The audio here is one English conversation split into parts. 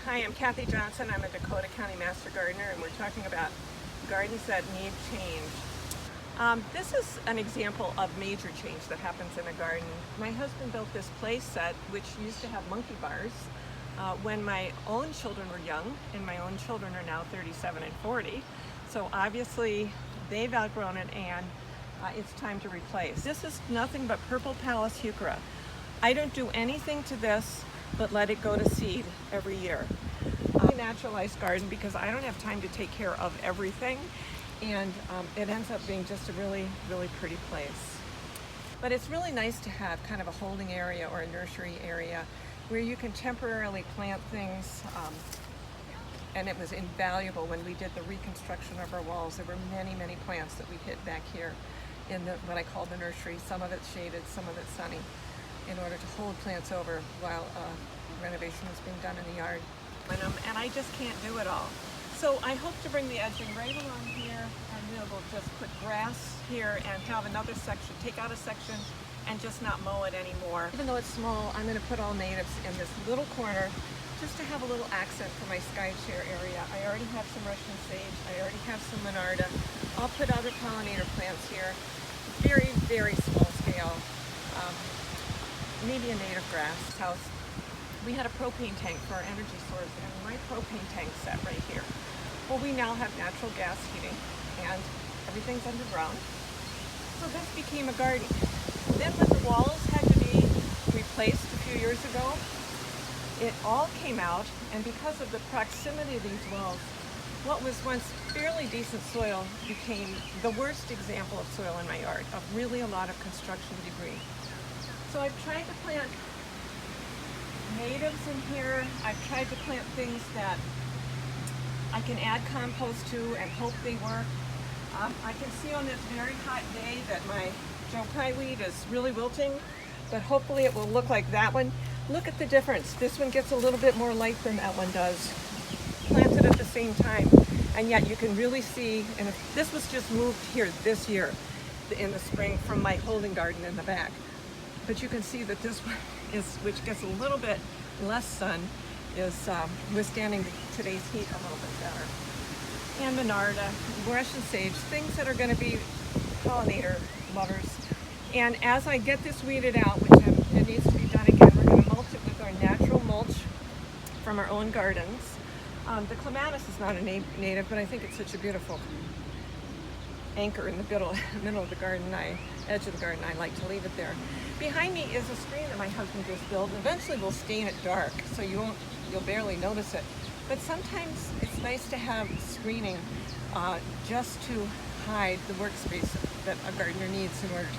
Hi, I'm Cathy Johnson. I'm a Dakota County Master Gardener, and we're talking about gardens that need change. This is an example of major change that happens in a garden. My husband built this play set, which used to have monkey bars, when my own children were young, and my own children are now 37 and 40. So obviously they've outgrown it, and it's time to replace. This is nothing but purple Pallas heuchera. I don't do anything to this but let it go to seed every year. I naturalized garden because I don't have time to take care of everything, and it ends up being just a really, really pretty place. But it's really nice to have kind of a holding area or a nursery area where you can temporarily plant things, and it was invaluable when we did the reconstruction of our walls. There were many, many plants that we hid back here in what I call the nursery. Some of it's shaded, some of it's sunny, in order to hold plants over while renovation is being done in the yard. And I just can't do it all. So I hope to bring the edging right along here, and we'll just put grass here and have another section, take out a section and just not mow it anymore. Even though it's small, I'm going to put all natives in this little corner just to have a little accent for my sky chair area. I already have some Russian sage, I already have some monarda. I'll put other pollinator plants here. Very, very small scale. Maybe a native grass house. We had a propane tank for our energy source, and my propane tank set right here. Well, we now have natural gas heating, and everything's underground. So this became a garden. Then when the walls had to be replaced a few years ago, it all came out, and because of the proximity of these walls, what was once fairly decent soil became the worst example of soil in my yard, of really a lot of construction debris. So I've tried to plant natives in here. I've tried to plant things that I can add compost to and hope they work. I can see on this very hot day that my Joe Pye weed is really wilting, but hopefully it will look like that one. Look at the difference. This one gets a little bit more light than that one does. Planted at the same time, and yet you can really see, and this was just moved here this year in the spring from my holding garden in the back. But you can see that this one is, which gets a little bit less sun, is withstanding today's heat a little bit better. And monarda, Russian sage, things that are going to be pollinator lovers. And as I get this weeded out, which it needs to be done again, we're going to mulch it with our natural mulch from our own gardens. The clematis is not a native, but I think it's such a beautiful anchor in the middle of the garden, edge of the garden. I like to leave it there. Behind me is a screen that my husband just built. Eventually we'll stain it dark, so you'll barely notice it. But sometimes it's nice to have screening just to hide the workspace that a gardener needs in order to.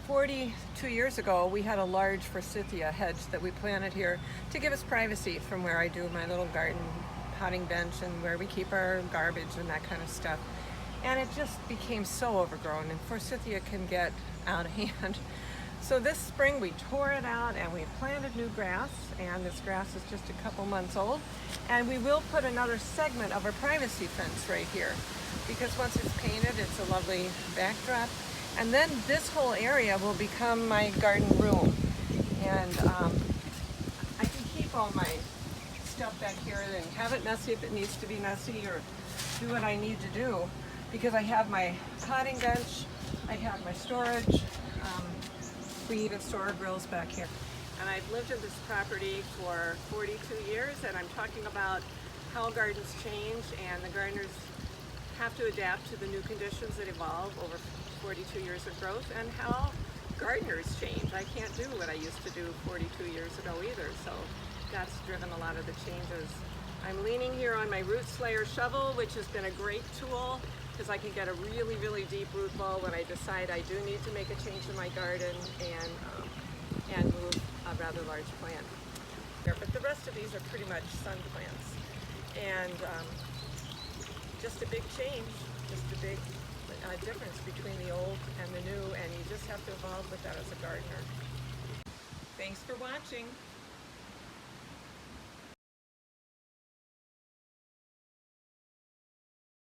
42 years ago, we had a large forsythia hedge that we planted here to give us privacy from where I do my little garden potting bench and where we keep our garbage and that kind of stuff. And it just became so overgrown, and forsythia can get out of hand. So this spring we tore it out and we planted new grass, and this grass is just a couple months old. And we will put another segment of our privacy fence right here, because once it's painted, it's a lovely backdrop. And then this whole area will become my garden room. And I can keep all my stuff back here and have it messy if it needs to be messy, or do what I need to do, because I have my potting bench, I have my storage. We even store our grills back here. And I've lived in this property for 42 years, and I'm talking about how gardens change, and the gardeners have to adapt to the new conditions that evolve over 42 years of growth, and how gardeners change. I can't do what I used to do 42 years ago either, so that's driven a lot of the changes. I'm leaning here on my root slayer shovel, which has been a great tool because I can get a really, really deep root ball when I decide I do need to make a change in my garden and move a rather large plant. But the rest of these are pretty much sun plants, and just a big change, just a big difference between the old and the new, and you just have to evolve with that as a gardener. Thanks for watching.